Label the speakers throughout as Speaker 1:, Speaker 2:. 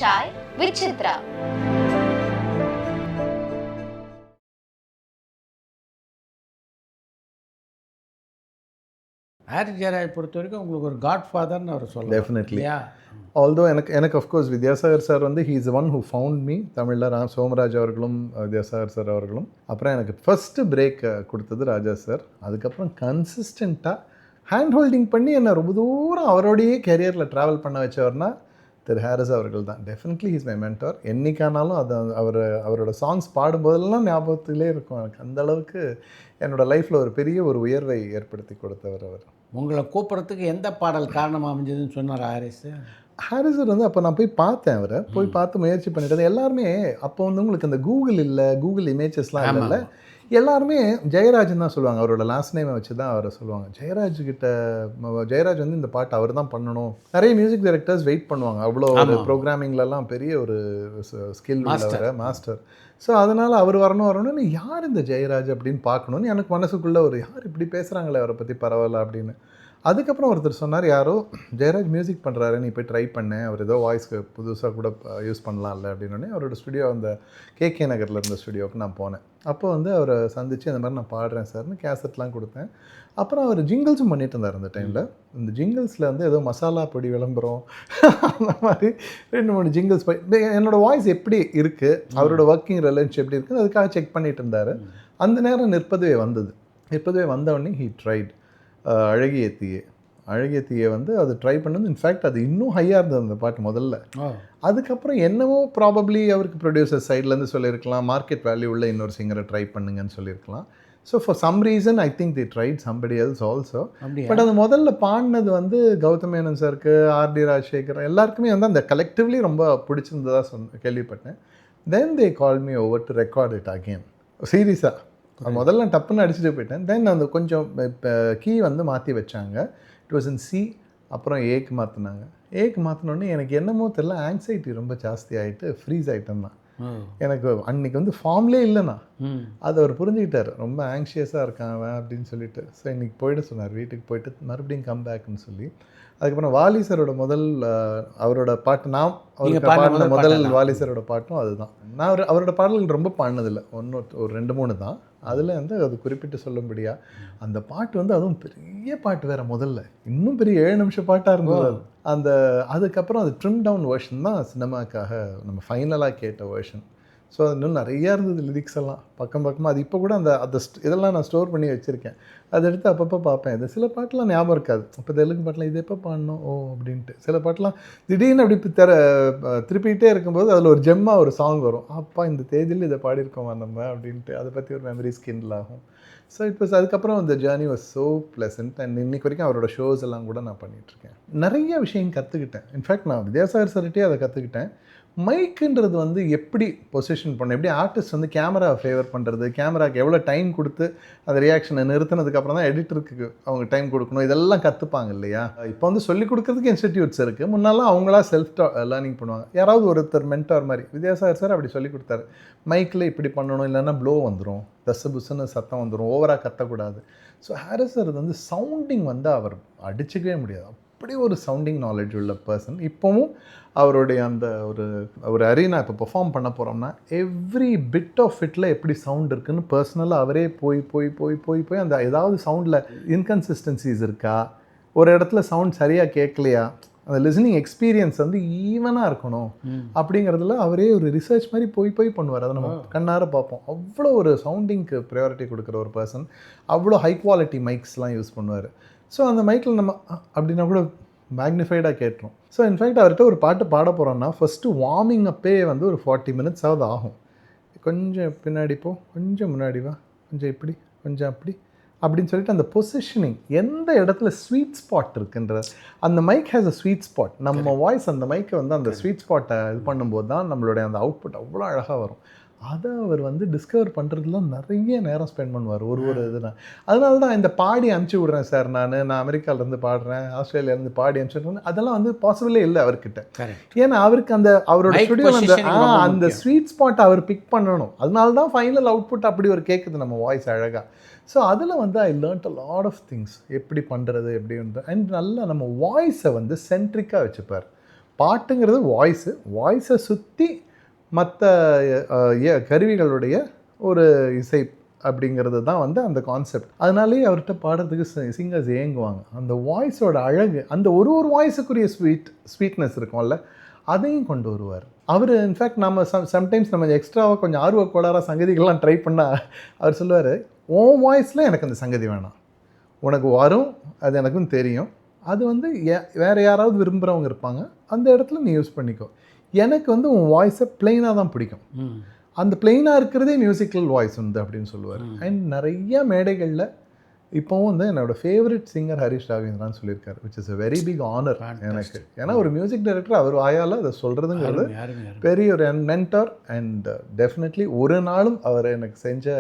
Speaker 1: Chai with Chitra.
Speaker 2: Harris Jayaraj பொறுத்த வரைக்கும் உங்களுக்கு ஒரு காட் ஃபாதர்னு அவர் சொல்லலாம்.
Speaker 3: டெஃபினெட்லி. ஆல்தோ எனக்கு அஃப்கோர்ஸ் வித்யாசாகர் சார் வந்து he is one who found me தமிழில் சோமராஜ் அவர்களும் வித்யாசாகர் சார் அவர்களும். அப்புறம் எனக்கு ஃபஸ்ட்டு பிரேக் கொடுத்தது ராஜா சார். அதுக்கப்புறம் கன்சிஸ்டண்ட்டாக ஹேண்ட் ஹோல்டிங் பண்ணி என்னை ரொம்ப தூரம் அவரோடையே கெரியரில் ட்ராவல் பண்ண வச்சவர்னா திரு ஹாரிஸ் அவர்கள் தான். Definitely he's my mentor. என்றைக்கானாலும் அது அவரோட சாங்ஸ் பாடும்போதெல்லாம் ஞாபகத்திலே இருக்கும் எனக்கு. அந்தளவுக்கு என்னோடய லைஃப்பில் ஒரு பெரிய ஒரு உயர்வை ஏற்படுத்தி கொடுத்தவர் அவர்.
Speaker 2: உங்களை கூப்பிட்றதுக்கு எந்த பாடல் காரணமாக அமைஞ்சதுன்னு சொன்னார்
Speaker 3: ஹாரிஸ் வந்து அப்போ நான் போய் பார்த்தேன் அவரை. போய் பார்த்து முயற்சி பண்ணிட்டது. எல்லாருமே அப்போ வந்து உங்களுக்கு அந்த கூகுள் இல்லை, கூகுள் இமேஜஸ்லாம் இல்லைல்ல. எல்லாருமே ஜெயராஜன் தான் சொல்லுவாங்க. அவரோட லாஸ்ட் நேமை வச்சு தான் அவரை சொல்லுவாங்க. ஜெயராஜ் வந்து இந்த பாட்டு அவர் தான் பண்ணணும். நிறைய மியூசிக் டைரக்டர்ஸ் வெயிட் பண்ணுவாங்க. அவ்வளோ ஒரு ப்ரோக்ராமிங்லலாம் பெரிய ஒரு ஸ்கில் உள்ளவரை, மாஸ்டர். ஸோ அதனால் அவர் வரணும்னு யார் இந்த ஜெயராஜ் அப்படின்னு பார்க்கணுன்னு எனக்கு மனசுக்குள்ளே ஒரு யார் இப்படி பேசுகிறாங்களே அவரை பற்றி பரவாயில்ல அப்படின்னு. அதுக்கப்புறம் ஒருத்தர் சொன்னார், யாரோ ஜெயராஜ் மியூசிக் பண்ணுறாரு, நீ போய் ட்ரை பண்ணேன், அவர் ஏதோ வாய்ஸ்க்கு புதுசாக கூட யூஸ் பண்ணலாம்ல அப்படின்னோடனே அவரோட ஸ்டுடியோ அந்த கேகே நகரில் இருந்த ஸ்டுடியோவுக்கு நான் போனேன். அப்போ வந்து அவரை சந்தித்து அந்த மாதிரி நான் பாடுறேன் சார்னு கேசட்லாம் கொடுத்தேன். அப்புறம் அவர் ஜிங்கிள்ஸும் பண்ணிட்டு இருந்தார் அந்த டைமில். இந்த ஜிங்கிள்ஸில் வந்து ஏதோ மசாலா பொடி விளம்பரம் அந்த மாதிரி 2-3 ஜிங்கிள்ஸ் என்னோடய வாய்ஸ் எப்படி இருக்குது, அவரோட ஒர்க்கிங் ரிலேஷன்ஷிப் எப்படி இருக்குது அதுக்காக செக் பண்ணிட்டு இருந்தார். அந்த நேரம் நிற்பதுவே வந்தவொடனே ஹீ ட்ரைட் அழகிய தீயே வந்து அது ட்ரை பண்ணது. இன்ஃபேக்ட் அது இன்னும் ஹையாக இருந்தது அந்த பாட்டு முதல்ல. அதுக்கப்புறம் என்னவோ ப்ராபப்ளி அவருக்கு ப்ரொடியூசர் சைட்லேருந்து சொல்லியிருக்கலாம், மார்க்கெட் வேல்யூ உள்ள இன்னொரு சிங்கரை ட்ரை பண்ணுங்கன்னு சொல்லியிருக்கலாம். So for some reason I think they tried somebody else also. But அது முதல்ல பாடினது வந்து கௌதம் மேனன் சாருக்கு, ஆர்டி ராஜசேகர் எல்லாருக்குமே வந்து அந்த கலெக்டிவ்லி ரொம்ப பிடிச்சிருந்ததாக கேள்விப்பட்டேன். Then they call me over to record it again. சீரியஸாக அது முதல்ல டப்புன்னு அடிச்சுட்டு போயிட்டேன். தென் அந்த கொஞ்சம் இப்போ கீ வந்து மாற்றி வச்சாங்க. It was in C. அப்புறம் ஏக்கு மாற்றினோடனே எனக்கு என்னமோ தெரியல, ஆங்ஸைட்டி ரொம்ப ஜாஸ்தி ஆகிட்டு ஃப்ரீஸ் ஆகிட்டேன் தான். எனக்கு அன்றைக்கி வந்து ஃபார்ம்லே இல்லைண்ணா. அதை அவர் புரிஞ்சுக்கிட்டார், ரொம்ப ஆங்ஷியஸாக இருக்கான் அவன் அப்படின்னு சொல்லிட்டு. ஸோ இன்றைக்கி போய்ட்டு சொன்னார், வீட்டுக்கு போய்ட்டு மறுபடியும் கம் பேக்குன்னு சொல்லி. அதுக்கப்புறம் வாலி சாரோட அவரோட பாட்டு, நான் அவருக்கு பாடின முதல் வாலி சாரோட பாட்டும் அதுதான். நான் அவரோட பாடல்கள் ரொம்ப பாடினதில்லை, ஒரு 2-3 தான். அதில் வந்து அது குறிப்பிட்டு சொல்லும்படியா அந்த பாட்டு வந்து அதுவும் பெரிய பாட்டு வேறு, முதல்ல இன்னும் பெரிய 7 நிமிஷம் பாட்டாக இருந்தது அது. அதுக்கப்புறம் அது ட்ரிம் டவுன் வெர்ஷன் தான் சினிமாக்காக நம்ம ஃபைனலாக கேட்ட வெர்ஷன். ஸோ அது இன்னும் நிறையா இருந்தது லிரிக்ஸ் எல்லாம் பக்கமாக. அது இப்போ கூட அந்த இதெல்லாம் நான் ஸ்டோர் பண்ணி வச்சுருக்கேன். அதை எடுத்து அப்பப்போ பார்ப்பேன். இது சில பாட்டெலாம் ஞாபகம் இருக்காது. இப்போ தெலுங்கு பாட்டெலாம் இது எப்போ பாடணும் அப்படின்ட்டு. சில பாட்டெலாம் திடீர்னு அப்படி திருப்பிகிட்டே இருக்கும்போது அதில் ஒரு ஜெம்மாக ஒரு சாங் வரும். அப்பா இந்த தேதியில் இதை பாடியிருக்கோமா நம்ம அப்படின்ட்டு அதை பற்றி ஒரு மெமரி ஸ்கின்ல ஆகும். ஸோ இட் வாஸ் அதுக்கப்புறம் அந்த journey was so pleasant. And இன்றைக்கு வரைக்கும் அவரோட ஷோஸ் எல்லாம் கூட நான் பண்ணிகிட்ருக்கேன். நிறைய விஷயம் கற்றுக்கிட்டேன். இன்ஃபேக்ட் நான் வித்யாசாகர் சார்கிட்டே அதை கற்றுக்கிட்டேன். மைக்குன்றது வந்து எப்படி பொசிஷன் பண்ணணும், எப்படி ஆர்டிஸ்ட் வந்து கேமரா ஃபேவர் பண்ணுறது, கேமராவுக்கு எவ்வளோ டைம் கொடுத்து அந்த ரியாக்ஷனை நிறுத்தினதுக்கப்புறம் தான் எடிட்டருக்கு அவங்க டைம் கொடுக்கணும், இதெல்லாம் கற்றுப்பாங்க இல்லையா. இப்போ வந்து சொல்லிக் கொடுக்குறதுக்கு இன்ஸ்டிடியூட்ஸ் இருக்குது. முன்னாலாம் அவங்களா செல்ஃப் லேர்னிங் பண்ணுவாங்க. யாராவது ஒருத்தர் மென்டார் மாதிரி. வித்யாசாகர் சார் அப்படி சொல்லி கொடுத்தாரு, மைக்கில் இப்படி பண்ணணும், இல்லைன்னா ப்ளோ வந்துடும், தசு புசுன்னு சத்தம் வந்துடும், ஓவராக கத்தக்கூடாது. ஸோ ஹாரிஸ் சார் வந்து சவுண்டிங் வந்து அவர் அடிச்சுக்கவே முடியாது. அப்படி ஒரு சவுண்டிங் நாலேஜ் உள்ள பர்சன். இப்போவும் அவருடைய அந்த ஒரு அரீனா இப்போ பெர்ஃபார்ம் பண்ண போகிறோம்னா எவ்ரி பிட் ஆஃப் இட்டில் எப்படி சவுண்ட் இருக்குதுன்னு பர்சனலாக அவரே போய் அந்த ஏதாவது சவுண்டில் இன்கன்சிஸ்டன்சிஸ் இருக்கா, ஒரு இடத்துல சவுண்ட் சரியாக கேட்கலையா, அந்த லிசனிங் எக்ஸ்பீரியன்ஸ் வந்து ஈவனாக இருக்கணும் அப்படிங்கிறதுல அவரே ஒரு ரிசர்ச் மாதிரி போய் பண்ணுவார். அதை நம்ம கண்ணார பார்ப்போம். அவ்வளோ ஒரு சவுண்டிங்க்கு ப்ரையாரிட்டி கொடுக்குற ஒரு பர்சன். அவ்வளோ ஹை குவாலிட்டி மைக்ஸ்லாம் யூஸ் பண்ணுவார். ஸோ அந்த மைக்கில் நம்ம அப்படின்னா கூட மேக்னிஃபைடாக கேட்டுரும். ஸோ இன்ஃபேக்ட் அவர்கிட்ட ஒரு பாட்டு பாட போகிறோன்னா ஃபஸ்ட்டு வார்மிங் அப்பே வந்து ஒரு 40 minutes ஆகும். கொஞ்சம் பின்னாடி போ, கொஞ்சம் முன்னாடி வா, கொஞ்சம் இப்படி, கொஞ்சம் அப்படி அப்படின்னு சொல்லிட்டு அந்த பொசிஷனிங் எந்த இடத்துல ஸ்வீட் ஸ்பாட் இருக்குன்ற, அந்த mic has a sweet spot. நம்ம வாய்ஸ் அந்த மைக்கை வந்து அந்த ஸ்வீட் ஸ்பாட்டை இது பண்ணும்போது தான் நம்மளுடைய அந்த அவுட்புட் அவ்வளோ அழகாக வரும். அதை அவர் வந்து டிஸ்கவர் பண்ணுறதுலாம் நிறைய நேரம் ஸ்பெண்ட் பண்ணுவார் ஒரு இதுனா. அதனால தான் இந்த பாடி அனுப்பிச்சி விட்றேன் சார், நான் அமெரிக்காவிலேருந்து பாடுறேன், ஆஸ்திரேலியாவிலேருந்து பாடி அனுப்பிச்சி விட்றேன், அதெல்லாம் வந்து பாசிபிளே இல்லை அவர்கிட்ட. ஏன்னா அவருக்கு அந்த அவரோட ஸ்டுடியோவில் அந்த ஸ்வீட் ஸ்பாட்டை அவர் பிக் பண்ணணும். அதனால தான் ஃபைனல் அவுட்புட் அப்படி ஒரு கேட்குது நம்ம வாய்ஸ் அழகாக. ஸோ அதில் வந்து I learned a lot of things, எப்படி பண்ணுறது எப்படி வந்து. அண்ட் நல்லா நம்ம வாய்ஸை வந்து சென்ட்ரிக்காக வச்சுப்பார். பாட்டுங்கிறது வாய்ஸை சுற்றி மற்ற கருவிகளுடைய ஒரு இசை அப்படிங்கிறது தான் வந்து அந்த கான்செப்ட். அதனாலேயே அவர்கிட்ட பாடுறதுக்கு சிங்கர்ஸ் ஏங்குவாங்க. அந்த வாய்ஸோட அழகு, அந்த ஒரு வாய்ஸுக்குரிய ஸ்வீட்னஸ் இருக்கும்ல, அதையும் கொண்டு வருவார் அவர். இன்ஃபேக்ட் நம்ம சம்டைம்ஸ் நம்ம எக்ஸ்ட்ராவாக கொஞ்சம் ஆர்வ கோளாறாக சங்கதிகள்லாம் ட்ரை பண்ணால் அவர் சொல்லுவார், உன் வாய்ஸில் எனக்கு அந்த சங்கதி வேணாம், உனக்கு வரும், அது எனக்கும் தெரியும், அது வந்து வேறு யாராவது விரும்புகிறவங்க இருப்பாங்க, அந்த இடத்துல நீ யூஸ் பண்ணிக்கோ, எனக்கு வந்து உன் வாய்ஸை பிளெயினாக தான் பிடிக்கும், அந்த பிளெயினாக இருக்கிறதே மியூசிக்கல் வாய்ஸ் வந்து அப்படின்னு சொல்லுவார். அண்ட் நிறைய மேடைகளில் இப்போவும் வந்து என்னோட ஃபேவரட் சிங்கர் ஹரிஷ் ராகவேந்திரான்னு சொல்லியிருக்காரு, which is a very big honour எனக்கு. ஏன்னா ஒரு மியூசிக் டைரக்டர் அவர் வாயால் அதை சொல்கிறதுங்கிறது பெரிய ஒரு மென்டார். அண்ட் டெஃபினெட்லி ஒரு நாளும் அவர் எனக்கு செஞ்ச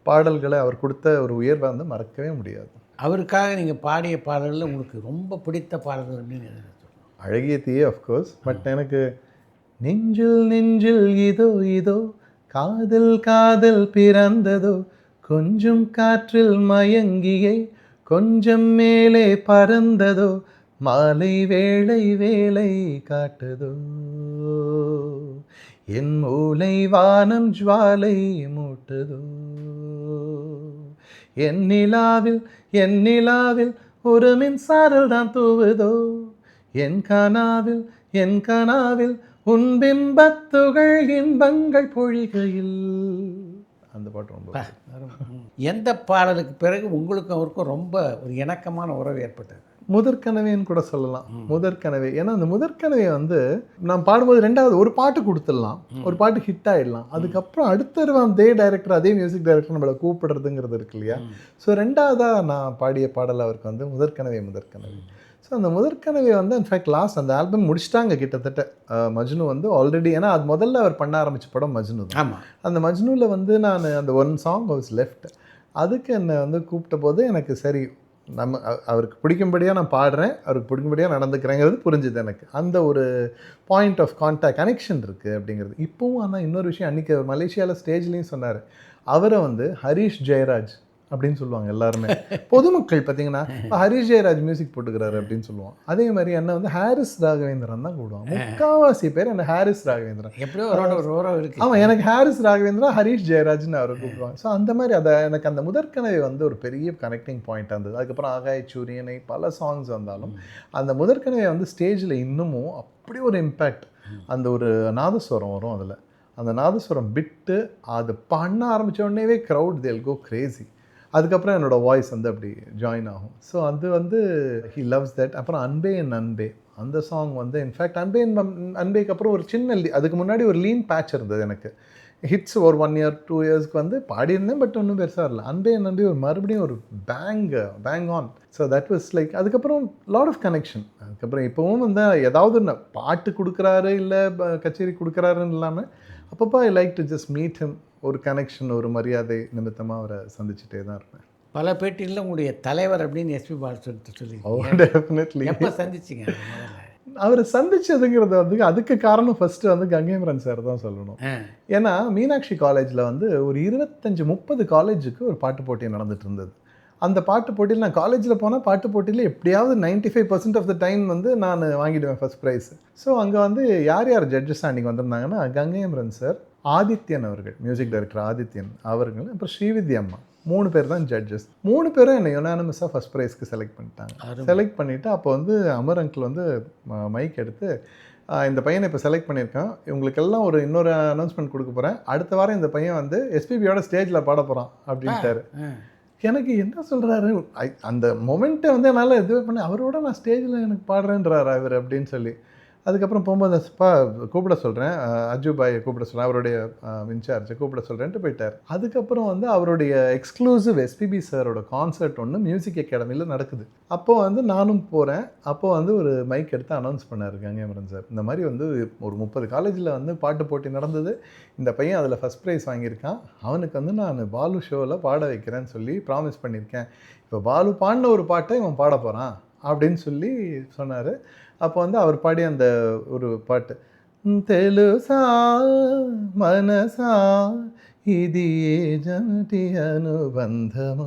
Speaker 3: பாடல்களை, அவர் கொடுத்த ஒரு உயர்வை வந்து மறக்கவே முடியாது.
Speaker 2: அவருக்காக நீங்கள் பாடிய பாடல்கள் உங்களுக்கு ரொம்ப பிடித்த பாடல்கள் அப்படின்னு
Speaker 3: அழகிய தீயே அஃப்கோர்ஸ். பட் எனக்கு நெஞ்சில் நெஞ்சில் இதோ இதோ காதல் காதல் பிறந்ததோ, கொஞ்சம் காற்றில் மயங்கியே கொஞ்சம் மேலே பறந்ததோ, மாலை வேளை வேலை காட்டுதோ, என் மூளை வானம் ஜுவாலை மூட்டுதோ, என் நிலாவில் ஒரு மின்சாரல் தான் தூவுதோ, என் கனாவில் உன் பிம்பத்துகள் இன்பங்கள் பொழிகையில். அந்த பாட்டு ரொம்ப.
Speaker 2: எந்த பாடலுக்கு பிறகு உங்களுக்கும் அவருக்கும் ரொம்ப ஒரு இணக்கமான உறவு ஏற்பட்டது?
Speaker 3: முதற்கனவேன்னு கூட சொல்லலாம். முதற்கனவே, ஏன்னா அந்த முதற்கனவே வந்து நான் பாடும்போது ரெண்டாவது ஒரு பாட்டு கொடுத்துடலாம், ஒரு பாட்டு ஹிட் ஆகிடலாம், அதுக்கப்புறம் அடுத்த அதே டைரக்டர், அதே மியூசிக் டைரக்டர் நம்மளை கூப்பிடுறதுங்கிறது இருக்கு இல்லையா. ஸோ ரெண்டாவதாக நான் பாடிய பாடல் அவருக்கு வந்து முதற்கனவே. ஸோ அந்த முதற்கனவே வந்து இன்ஃபேக்ட் லாஸ்ட் அந்த ஆல்பம் முடிச்சிட்டாங்க கிட்டத்தட்ட. மஜ்னு வந்து ஆல்ரெடி, ஏன்னா அது முதல்ல அவர் பண்ண ஆரம்பித்த படம் மஜ்னு தான்.
Speaker 2: ஆமாம்.
Speaker 3: அந்த மஜ்னுவில் வந்து நான் அந்த ஒன் சாங் வாஸ் லெஃப்ட், அதுக்கு என்னை வந்து கூப்பிட்ட போது எனக்கு சரி, அவருக்கு பிடிக்கும்படியாக நான் பாடுறேன், அவருக்கு பிடிக்கும்படியாக நடந்துக்கிறேங்கிறது புரிஞ்சுது எனக்கு. அந்த ஒரு பாயிண்ட் ஆஃப் கான்டாக்ட் கனெக்ஷன் இருக்குது அப்படிங்கிறது இப்போவும். ஆனால் இன்னொரு விஷயம், அன்றைக்கி மலேசியாவில் ஸ்டேஜ்லேயும் சொன்னார், அவரை வந்து ஹரிஷ் ஜெயராஜ் அப்படின்னு சொல்லுவாங்க எல்லாருமே. பொதுமக்கள் பார்த்தீங்கன்னா ஹரிஷ் ஜெயராஜ் மியூசிக் போட்டுக்கிறாரு அப்படின்னு சொல்லுவாங்க. அதே மாதிரி என்ன வந்து ஹாரிஸ் ராகவேந்திரன் தான் கூடுவாங்க. முக்கால்வாசி பேர் என்ன ஹாரிஸ் ராகவேந்திரன்.
Speaker 2: எப்படியோ இருக்கு.
Speaker 3: ஆமாம், எனக்கு ஹாரிஸ் ராகவேந்திரா, ஹரிஷ் ஜெயராஜ்னு அவரை கூப்பிடுவாங்க. ஸோ அந்த மாதிரி அதை எனக்கு அந்த முதற்கனவே வந்து ஒரு பெரிய கனெக்டிங் பாயிண்ட் இருந்தது. அதுக்கப்புறம் ஆகாய சூரியனை பல சாங்ஸ் வந்தாலும் அந்த முதற்கனவே வந்து ஸ்டேஜில் இன்னமும் அப்படி ஒரு இம்பேக்ட். அந்த ஒரு நாதஸ்வரம் வரும், அதில் அந்த நாதஸ்வரம் பிட்டு அது பண்ண ஆரம்பித்த உடனேவே க்ரௌட் தேல் கோ கிரேசி. அதுக்கப்புறம் என்னோடய வாய்ஸ் வந்து அப்படி ஜாயின் ஆகும். ஸோ அது வந்து ஹி லவ்ஸ் தட். அப்புறம் அன்பே என் அன்பே, அந்த சாங் வந்து இன்ஃபேக்ட் அன்பேக்கு அப்புறம் ஒரு சின்ன அதுக்கு முன்னாடி ஒரு லீன் பேட்ச் இருந்தது எனக்கு. ஹிட்ஸ் ஒரு 1 year 2 yearsக்கு வந்து பாடியிருந்தேன், பட் ஒன்றும் பெருசாக இல்லை. அன்பே என் அன்பே ஒரு மறுபடியும் ஒரு bang on. So that was like, அதுக்கப்புறம் லாட் ஆஃப் கனெக்ஷன். அதுக்கப்புறம் இப்போவும் வந்து ஏதாவது பாட்டு கொடுக்குறாரு இல்லை கச்சேரி கொடுக்குறாருன்னு இல்லாமல் அப்பப்போ I like to just meet him. ஒரு கனெக்ஷன், ஒரு மரியாதை நிமித்தமாக அவரை சந்திச்சுட்டே தான் இருப்பேன்.
Speaker 2: பல பேட்டிகளில் உங்களுடைய தலைவர் அப்படின்னு எஸ்பி பாலசுப்ரமணியம் சொல்லி.
Speaker 3: டெஃபினெட்லி.
Speaker 2: எப்போ சந்திச்சிங்க?
Speaker 3: அவரை சந்திச்சதுங்கிறது வந்து அதுக்கு காரணம் ஃபர்ஸ்ட் வந்து கங்கைமரன் சார் தான் சொல்லணும். ஏன்னா மீனாட்சி காலேஜில் வந்து ஒரு 25-30 காலேஜுக்கு ஒரு பாட்டு போட்டி நடந்துட்டு இருந்தது. அந்த பாட்டு போட்டியில் நான் காலேஜில் போனால் பாட்டு போட்டியில் எப்படியாவது 95% ஆஃப் த டைம் வந்து நான் வாங்கிடுவேன் ஃபர்ஸ்ட் ப்ரைஸ். ஸோ அங்கே வந்து யார் ஜட்ஜஸ் அன்றைக்கி வந்திருந்தாங்கன்னா கங்கைமரன் சார், ஆதித்யன் அவர்கள், மியூசிக் டைரக்டர் ஆதித்யன் அவர்கள், அப்புறம் ஸ்ரீவித்யா அம்மா, 3 பேர் தான் ஜட்ஜஸ். 3 பேரும் என்னை யுனானிமஸாக ஃபஸ்ட் ப்ரைஸ்க்கு செலக்ட் பண்ணிட்டாங்க. செலக்ட் பண்ணிவிட்டு அப்போ வந்து அமர் அங்கிள் வந்து மைக் எடுத்து, இந்த பையனை இப்போ செலக்ட் பண்ணியிருக்கான், இவங்களுக்கெல்லாம் ஒரு இன்னொரு அனௌன்ஸ்மெண்ட் கொடுக்க போகிறேன், அடுத்த வாரம் இந்த பையன் வந்து எஸ்பிபியோட ஸ்டேஜில் பாட போகிறான் அப்படின்ட்டாரு. எனக்கு என்ன சொல்கிறாரு, அந்த மொமெண்ட்டை வந்து என்னால் இதுவே பண்ணி, அவரோட நான் ஸ்டேஜில் எனக்கு பாடுறேன்றார் அவர் அப்படின்னு சொல்லி. அதுக்கப்புறம் போகும்போது கூப்பிட சொல்கிறேன், அஜுபாயை கூப்பிட சொல்கிறேன், அவருடைய இன்சார்ஜை கூப்பிட சொல்கிறேன்ட்டு போயிட்டார். அதுக்கப்புறம் வந்து அவருடைய எக்ஸ்க்ளூசிவ் எஸ்பிபி சாரோட கான்சர்ட் ஒன்று மியூசிக் அகாடமியில் நடக்குது. அப்போது வந்து நானும் போகிறேன். அப்போது வந்து ஒரு மைக் எடுத்து அனௌன்ஸ் பண்ணார் கங்கைமரன் சார், இந்த மாதிரி வந்து ஒரு 30 காலேஜில் வந்து பாட்டு போட்டி நடந்தது, இந்த பையன் அதில் ஃபஸ்ட் ப்ரைஸ் வாங்கியிருக்கான், அவனுக்கு வந்து நான் பாலு ஷோவில் பாட வைக்கிறேன்னு சொல்லி ப்ராமிஸ் பண்ணியிருக்கேன், இப்போ பாலு பாடின ஒரு பாட்டை இவன் பாட போகிறான் அப்படின்னு சொல்லி சொன்னார். அப்போ வந்து அவர் பாடிய அந்த ஒரு பாட்டு, தெலுசா மனசா இது ஜனடி அனுபந்தமோ,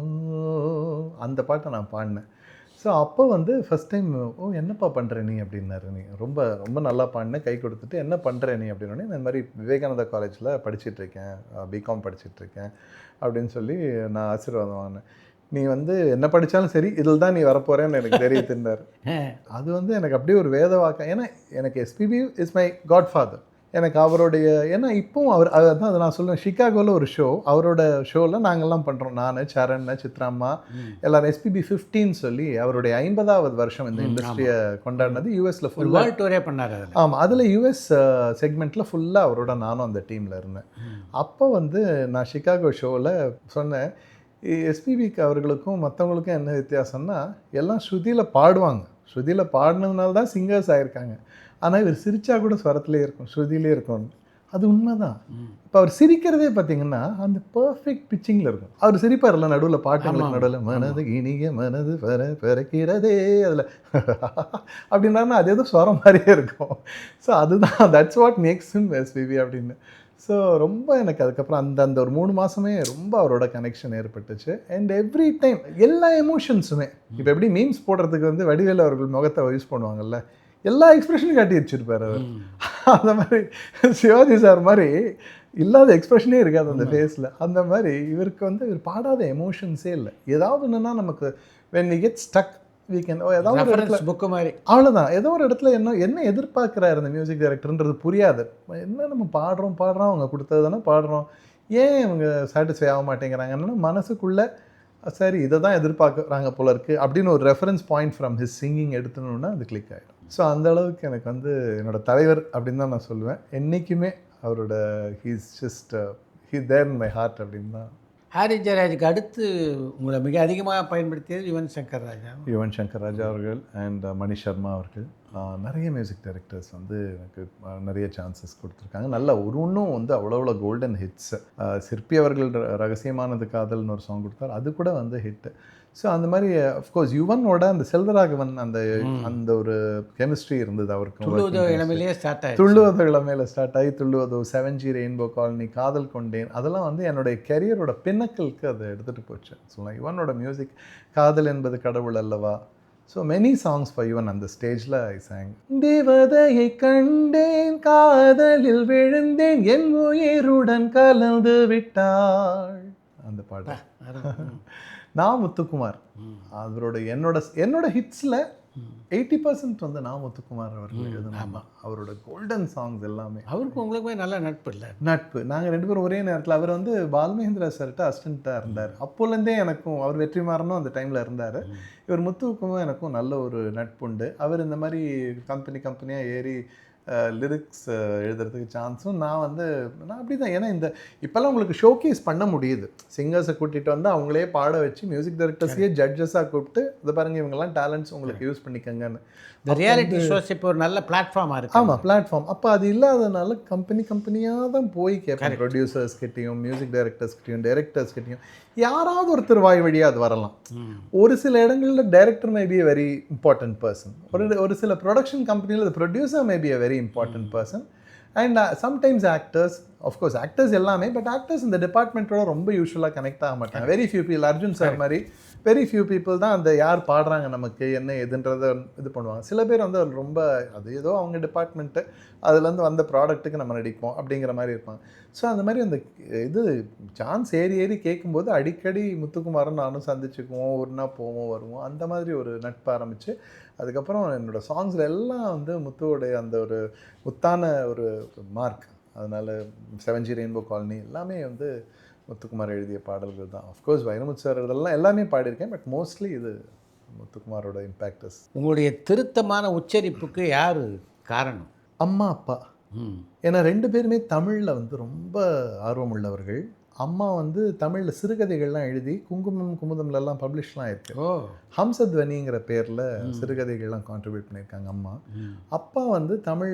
Speaker 3: அந்த பாட்டை நான் பாடினேன். ஸோ அப்போ வந்து ஃபஸ்ட் டைம் ஓ என்னப்பா பண்ணுற நீ அப்படின்னாரு. நீ ரொம்ப ரொம்ப நல்லா பாடின, கை கொடுத்துட்டு என்ன பண்ணுற நீ அப்படின்னோடனே இந்த மாதிரி விவேகானந்தா காலேஜில் படிச்சிட்ருக்கேன், பிகாம் படிச்சிட்ருக்கேன் அப்படின்னு சொல்லி நான் ஆசீர்வாதம் வாங்கினேன். நீ வந்து என்ன படித்தாலும் சரி இதில் தான் நீ வரப்போகிறேன்னு எனக்கு தெரியுதுன்னாரு. அது வந்து எனக்கு அப்படியே ஒரு வேத வாக்கம். ஏன்னா எனக்கு SPB is my god father. எனக்கு அவருடைய ஏன்னா இப்போவும் அதான் அதை நான் சொல்லுவேன். சிகாகோவில் ஒரு ஷோ, அவரோட ஷோவில் நாங்கள்லாம் பண்ணுறோம். நான், சரண், சித்ராம்மா எல்லாரும் எஸ்பிபி 15 சொல்லி அவருடைய 50வது வருஷம் இந்த இண்டஸ்ட்ரியை கொண்டாடினது யூஎஸில் ஃபுல்லாக
Speaker 2: வேர்ல்ட் டூரே பண்ணார்.
Speaker 3: ஆமாம், அதில் யூஎஸ் செக்மெண்ட்டில் ஃபுல்லாக அவரோட நானும் அந்த டீமில் இருந்தேன். அப்போ வந்து நான் சிகாகோ ஷோவில் சொன்னேன், எஸ்பிபிக்கு அவர்களுக்கும் மற்றவங்களுக்கும் என்ன வித்தியாசம்னா எல்லாம் ஸ்ருதியில் பாடுவாங்க. ஸ்ருதியில் பாடினதுனால தான் சிங்கர்ஸ் ஆகியிருக்காங்க. ஆனால் இவர் சிரிச்சா கூட ஸ்வரத்திலே இருக்கும், ஸ்ருதியிலே இருக்கும். அது உண்மைதான். இப்போ அவர் சிரிக்கிறதே பார்த்தீங்கன்னா அந்த பர்ஃபெக்ட் பிச்சிங்கில் இருக்கும். அவர் சிரிப்பார்ல நடுவில், பாட்டுங்களுக்கு நடுவில் மனது இனிய மனது பிறக்கிறதே அதில் அப்படின்னா அது ஏதோ ஸ்வரம் மாதிரியே இருக்கும். ஸோ அதுதான் that's what makes him SPB அப்படின்னு. ஸோ ரொம்ப எனக்கு அதுக்கப்புறம் அந்த ஒரு 3 மாதமே ரொம்ப அவரோட கனெக்ஷன் ஏற்பட்டுச்சு. அண்ட் எவ்ரி டைம் எல்லா எமோஷன்ஸுமே இப்போ எப்படி மீம்ஸ் போடுறதுக்கு வந்து வடிவேலு அவர்கள் முகத்தை யூஸ் பண்ணுவாங்கல்ல, எல்லா எக்ஸ்பிரஷனும் காட்டி வச்சுருப்பார் அவர். அந்த மாதிரி சிவாஜி சார் மாதிரி இல்லாத எக்ஸ்பிரஷனே இருக்காது அந்த ஃபேஸில். அந்த மாதிரி இவருக்கு வந்து இவர் பாடாத எமோஷன்ஸே இல்லை. ஏதாவது ஒன்றுனா நமக்கு when we get stuck we can ஏதாவது ஒரு இடத்துல
Speaker 2: புக்கு மாதிரி
Speaker 3: அவ்வளோதான். ஏதோ ஒரு இடத்துல என்ன எதிர்பார்க்குறாரு அந்த மியூசிக் டைரக்டர்ன்றது புரியாது. என்ன நம்ம பாடுறோம் அவங்க கொடுத்தது தானே பாடுறோம், ஏன் இவங்க சாட்டிஸ்ஃபை ஆக மாட்டேங்கிறாங்கன்னா மனசுக்குள்ளே சரி இதை தான் எதிர்பார்க்குறாங்க போல இருக்குது அப்படின்னு ஒரு reference point from his singing எடுத்துனோன்னா அது கிளிக் ஆகிடும். ஸோ அந்த அளவுக்கு எனக்கு வந்து என்னோடய தலைவர் அப்படின்னு தான் நான் சொல்லுவேன். என்றைக்குமே அவரோட he's just he there in my heart அப்படின்னு தான்.
Speaker 2: ஹாரி ஜெயராஜுக்கு அடுத்து உங்களை மிக அதிகமாக பயன்படுத்தியது யுவன் சங்கர் ராஜா அவர்கள் அண்ட் மணி சர்மா அவர்கள். நிறைய மியூசிக் டைரக்டர்ஸ் வந்து எனக்கு நிறைய சான்சஸ் கொடுத்துருக்காங்க. நல்ல ஒன்றும் வந்து அவ்வளோ கோல்டன் ஹிட்ஸ். சிற்பி அவர்கள் ரகசியமானது காதல்னு ஒரு சாங் கொடுத்தார், அது கூட வந்து ஹிட்டு. ஸோ அந்த மாதிரி அஃப்கோர்ஸ் யுவனோட அந்த செல்வராகவன் அந்த ஒரு கெமிஸ்ட்ரி இருந்தது அவருக்கு. துள்ளுவதோ இளமையிலே
Speaker 3: ஸ்டார்ட் ஆகி துள்ளுவதோ, 7G ரெயின்போ காலனி, காதல் கொண்டேன், அதெல்லாம் வந்து என்னுடைய கெரியரோட பின்னக்கலுக்கு அதை எடுத்துகிட்டு போச்சு சொல்லலாம். யுவனோட மியூசிக், காதல் என்பது கடவுள் அல்லவா, so many songs for Yuvan அந்த ஸ்டேஜில் ஐ சாங். தேவதையை கண்டேன், காதலில் விழுந்தேன், என் உயிருடன் கலந்து விட்டாள், அந்த பாட்டு. நான் முத்துக்குமார் அவரோட என்னோட ஹிட்ஸில் 80% வந்து நான் முத்துக்குமார் அவர்கள் எழுதுனாமா. அவரோட கோல்டன் சாங்ஸ் எல்லாமே.
Speaker 2: அவருக்கு உங்களுக்குமே நல்ல நட்பு இல்லை?
Speaker 3: நட்பு. நாங்கள் 2 பேரும் ஒரே நேரத்தில். அவர் வந்து பால்மகேந்திரா சார்கிட்ட அசிஸ்டண்ட்டாக இருந்தார். அப்போலேருந்தே எனக்கும் அவர் வெற்றிமாறனும் அந்த டைமில் இருந்தார். இவர் முத்துவுக்கும் எனக்கும் நல்ல ஒரு நட்புண்டு. அவர் இந்த மாதிரி கம்பெனியாக ஏறி லிரிக்ஸ் எழுதுறதுக்கு சான்ஸும் நான் அப்படி தான். ஏன்னா இப்போல்லாம் உங்களுக்கு ஷோகேஸ் பண்ண முடியுது. சிங்கர்ஸை கூட்டிகிட்டு வந்து அவங்களே பாட வச்சு மியூசிக் டைரக்டர்ஸையே ஜட்ஜஸாக கூப்பிட்டு இதை பாருங்கள் இவங்கெல்லாம் டேலண்ட்ஸ் உங்களுக்கு யூஸ் பண்ணிக்கங்கன்னு.
Speaker 2: இந்த ரியாலிட்டி ஷோஸ் இப்போ ஒரு நல்ல பிளாட்ஃபார்மாக இருக்குது.
Speaker 3: ஆமாம், பிளாட்ஃபார்ம். அப்போ அது இல்லாதனால கம்பெனியாக தான் போய் கேட்பேன். ப்ரொடியூசர்ஸ்கிட்டையும் மியூசிக் டைரக்டர்ஸ்கிட்டையும் டைரக்டர்ஸ்கிட்டையும் யாராவது ஒருத்தர் வாய் வழியாக அது வரலாம். ஒரு சில இடங்களில் director may be a very important person. ஒரு சில ப்ரொடக்ஷன் கம்பெனியில் producer may be a very important person. And sometimes actors, of course actors எல்லாமே, பட் ஆக்டர்ஸ் இந்த டிபார்ட்மெண்ட்டோட ரொம்ப யூஸ்வலாக கனெக்ட் ஆக மாட்டாங்க. Very few people, Arjun sir மாதிரி வெரி ஃபியூ பீப்புள் தான் அந்த யார் பாடுறாங்க நமக்கு என்ன எதுன்றதை இது பண்ணுவாங்க. சில பேர் வந்து ரொம்ப அது ஏதோ அவங்க டிபார்ட்மெண்ட்டு அதுலேருந்து வந்த ப்ராடக்ட்டுக்கு நம்ம நடிப்போம் அப்படிங்கிற மாதிரி இருப்பாங்க. ஸோ அந்த மாதிரி அந்த இது சான்ஸ் ஏறி கேட்கும்போது அடிக்கடி முத்துக்குமாரன் நானும் சந்திச்சுக்குவோம், ஒன்றா போவோம் வருவோம். அந்த மாதிரி ஒரு நட்பு ஆரம்பித்து அதுக்கப்புறம் என்னோடய சாங்ஸில் எல்லாம் வந்து முத்துவோடைய அந்த ஒரு முத்தான ஒரு மார்க். அதனால் 7G ரெயின்போ காலனி எல்லாமே வந்து முத்துக்குமார் எழுதிய பாடல்கள் தான். அஃப்கோர்ஸ் வைரமுத்து சார் இதெல்லாம் எல்லாமே பாடியிருக்கேன், பட் மோஸ்ட்லி இது முத்துக்குமாரோட இம்பேக்டஸ்.
Speaker 2: உங்களுடைய திருத்தமான உச்சரிப்புக்கு யார் காரணம்?
Speaker 3: அம்மா, அப்பா. ஏன்னா 2 பேருமே தமிழில் வந்து ரொம்ப ஆர்வம் உள்ளவர்கள். அம்மா வந்து தமிழில் சிறுகதைகள்லாம் எழுதி குங்குமம் குமுதம்லலாம் பப்ளிஷ்லாம் இருக்குது. ஹம்சத்வனிங்கிற பேரில் சிறுகதைகள்லாம் கான்ட்ரிபியூட் பண்ணியிருக்காங்க அம்மா. அப்பா வந்து தமிழ்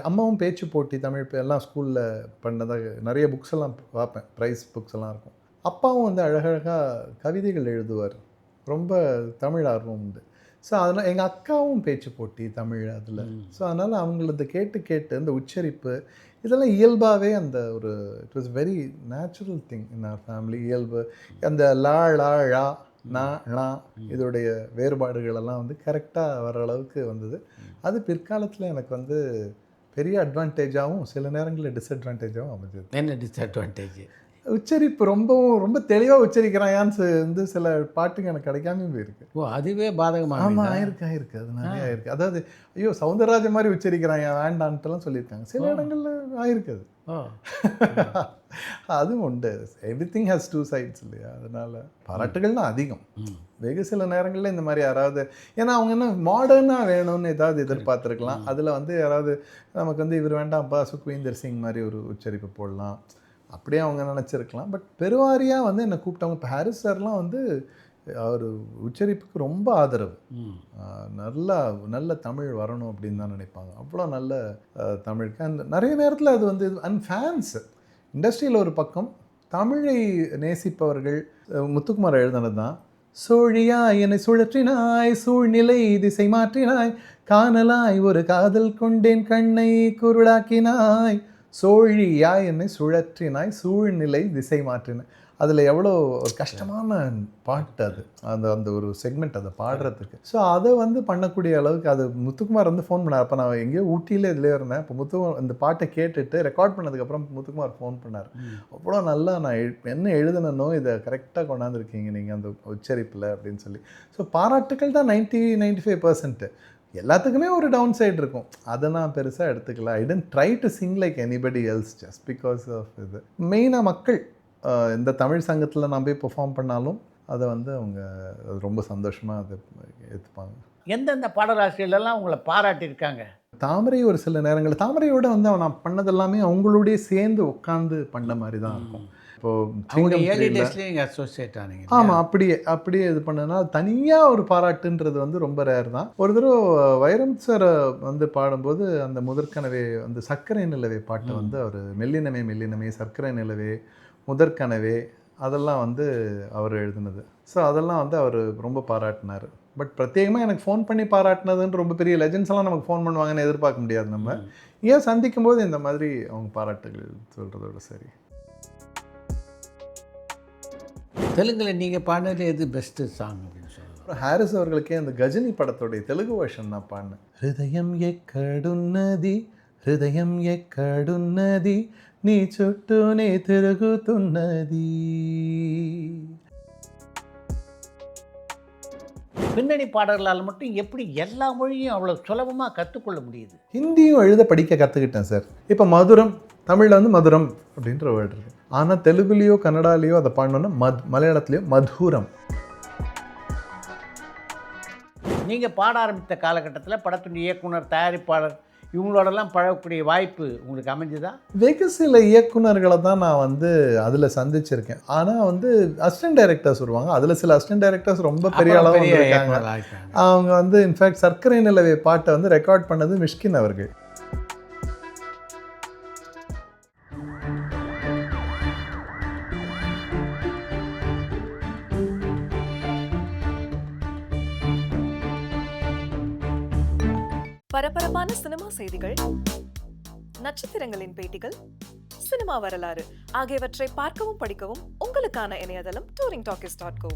Speaker 3: அம்மாவும் பேச்சு போட்டி தமிழ் எல்லாம் ஸ்கூலில் பண்ணதாக நிறைய புக்ஸ் எல்லாம் பார்ப்பேன், ப்ரைஸ் புக்ஸ் எல்லாம் இருக்கும். அப்பாவும் வந்து அழகழகாக கவிதைகள் எழுதுவார், ரொம்ப தமிழ் ஆர்வம் உண்டு. ஸோ அதனால் எங்கள் அக்காவும் பேச்சு போட்டி தமிழ் அதில். ஸோ அதனால் அவங்களது கேட்டு இந்த உச்சரிப்பு இதெல்லாம் இயல்பாகவே அந்த ஒரு it was very natural thing in our family. இயல்பு அந்த லா ழா ழா இதோடைய வேறுபாடுகளெல்லாம் வந்து கரெக்டாக வர அளவுக்கு வந்தது. அது பிற்காலத்தில் எனக்கு வந்து பெரிய அட்வான்டேஜாகவும் சில நேரங்களில் டிஸ்அட்வான்டேஜாகவும் அமைஞ்சது.
Speaker 2: என்ன டிஸ்அட்வான்டேஜ்?
Speaker 3: உச்சரிப்பு ரொம்ப தெளிவாக உச்சரிக்கிறாயான்னு வந்து சில பாட்டுங்க எனக்கு கிடைக்காம போயிருக்கு.
Speaker 2: ஓ, அதுவே பாதகமாக?
Speaker 3: ஆமாம், ஆயிருக்கு அது நிறைய ஆயிருக்கு. அதாவது ஐயோ சௌந்தரராஜன் மாதிரி உச்சரிக்கிறாங்க வேண்டான்ட்டுலாம் சொல்லியிருக்காங்க. சில இடங்களில் ஆயிருக்கு அது. அதுவும் உண்டு. எவ்ரிதிங் ஹேஸ் டூ சைட்ஸ் இல்லையா? அதனால் பாராட்டுகள் தான் அதிகம். வெகு சில நேரங்களில் இந்த மாதிரி யாராவது, ஏன்னா அவங்க என்ன மாடர்னாக வேணும்னு ஏதாவது எதிர்பார்த்துருக்கலாம். அதில் வந்து யாராவது நமக்கு வந்து இவர் வேண்டாம்ப்பா சுக்வீந்தர் சிங் மாதிரி ஒரு உச்சரிப்பு போடலாம் அப்படியே அவங்க நினச்சிருக்கலாம். பட் பெருவாரியாக வந்து என்னை கூப்பிட்டவங்க, இப்போ ஹாரிஸ் சார்லாம் வந்து அவர் உச்சரிப்புக்கு ரொம்ப ஆதரவு. நல்ல தமிழ் வரணும் அப்படின்னு தான் நினைப்பாங்க. அவ்வளோ நல்ல தமிழுக்கு அண்ட் நிறைய நேரத்தில் அது வந்து அண்ட் ஃபேன்ஸ் இண்டஸ்ட்ரியில் ஒரு பக்கம் தமிழை நேசிப்பவர்கள். முத்துக்குமார் எழுதினது தான், சோழியாய் என்னை சுழற்றினாய் சூழ்நிலை திசை மாற்றினாய் காணலாய் ஒரு காதல் கொண்டேன் கண்ணை குருடாக்கினாய் சோழியாய் என்னை சுழற்றினாய் சூழ்நிலை திசை மாற்றினாய். அதில் எவ்வளோ ஒரு கஷ்டமான பாட்டு அது, அந்த ஒரு செக்மெண்ட் அதை பாடுறதுக்கு. ஸோ அதை வந்து பண்ணக்கூடிய அளவுக்கு அது முத்துக்குமார் வந்து ஃபோன் பண்ணார். அப்போ நான் எங்கேயோ ஊட்டியில் இதிலே இருந்தேன். இப்போ முத்துக்குமார் இந்த பாட்டை கேட்டுட்டு ரெக்கார்ட் பண்ணதுக்கப்புறம் முத்துக்குமார் ஃபோன் பண்ணார். அவ்வளோ நல்லா நான் என்ன எழுதுனனோ இதை கரெக்டாக கொண்டாந்துருக்கீங்க நீங்கள் அந்த உச்சரிப்பில் அப்படின்னு சொல்லி. ஸோ பாராட்டுக்கள் தான் 90-95%. எல்லாத்துக்குமே ஒரு டவுன் சைடு இருக்கும். அதை நான் பெருசாக எடுத்துக்கல. I tend try to sing like anybody else just because of இது. மெயினாக மக்கள் இந்த தமிழ் சங்கத்தில் நான் போய் பெர்ஃபார்ம் பண்ணாலும் அதை வந்து அவங்க ரொம்ப சந்தோஷமாக அதை ஏற்றுப்பாங்க.
Speaker 1: எந்தெந்த பாடலாசிரியர்களெல்லாம் உங்களை பாராட்டியிருக்காங்க?
Speaker 3: தாமரை ஒரு சில நேரங்களில் தாமரையோட வந்து நான் பண்ணதெல்லாமே அவங்களோடய சேர்ந்து உட்காந்து பண்ண மாதிரி தான் இருக்கும். ஆமாம், அப்படியே இது பண்ணனா தனியாக ஒரு பாராட்டுன்றது வந்து ரொம்ப ரேர் தான். ஒரு தடவை வைரம் சார் வந்து பாடும்போது அந்த முதற்கனவே வந்து சர்க்கரை நிலவே பாட்டை வந்து அவர் மெல்லினமே சர்க்கரை நிலவே முதற்கனவே அதெல்லாம் வந்து அவர் எழுதுனது. ஸோ அதெல்லாம் வந்து அவர் ரொம்ப பாராட்டினார். பட் பிரத்யேகமாக எனக்கு ஃபோன் பண்ணி பாராட்டினதுன்னு ரொம்ப பெரிய லெஜண்ட்ஸ் எல்லாம் நமக்கு ஃபோன் பண்ணுவாங்கன்னு எதிர்பார்க்க முடியாது. நம்ம ஏன் சந்திக்கும் போது இந்த மாதிரி அவங்க பாராட்டுகள் சொல்கிறதோட சரி.
Speaker 2: தெலுங்குல நீங்கள் பாடினது எது பெஸ்ட்டு சாங் அப்படின்னு சொல்லுங்கள்?
Speaker 3: ஹாரிஸ் அவர்களுக்கே அந்த கஜினி படத்தோடைய தெலுங்கு வெர்ஷன் நான் பாடினேன். హృదయం ఎక్కడున్నది నీ చుట్టూనే తిరుగుతున్నది.
Speaker 1: பின்னணி பாடல்களால் மட்டும் எப்படி எல்லா மொழியும் அவ்வளோ சுலபமாக கற்றுக்கொள்ள முடியுது?
Speaker 3: ஹிந்தியும் எழுத படிக்க கற்றுக்கிட்டேன் சார். இப்போ மதுரம், தமிழில் வந்து மதுரம் அப்படின்ற வேர்டு இருக்குது. ஆனால் தெலுங்குலேயோ கன்னடாலேயோ அதை பாடணுன்னா மலையாளத்துலேயோ மதுரம்.
Speaker 1: நீங்கள் பாட ஆரம்பித்த காலகட்டத்தில் படத்தின் இயக்குனர், தயாரிப்பாளர் இவங்களோடலாம் பழகக்கூடிய வாய்ப்பு உங்களுக்கு அமைஞ்சுதா?
Speaker 3: வெகு சில இயக்குனர்களை தான் நான் வந்து அதில் சந்திச்சிருக்கேன். ஆனால் வந்து அசிஸ்டன்ட் டைரக்டர்ஸ் வருவாங்க. அதில் சில அசிஸ்டன்ட் டைரக்டர்ஸ் ரொம்ப பெரிய அளவு இருக்காங்க. அவங்க வந்து இன்ஃபேக்ட் சர்க்கரை நிலவே பாட்டை வந்து ரெக்கார்ட் பண்ணது மிஷ்கின் அவர்கள்.
Speaker 4: பரபரப்பான சினிமா செய்திகள், நட்சத்திரங்களின் பேட்டிகள், சினிமா வரலாறு ஆகியவற்றை பார்க்கவும் படிக்கவும் உங்களுக்கான இணையதளம் touringtalkies.co.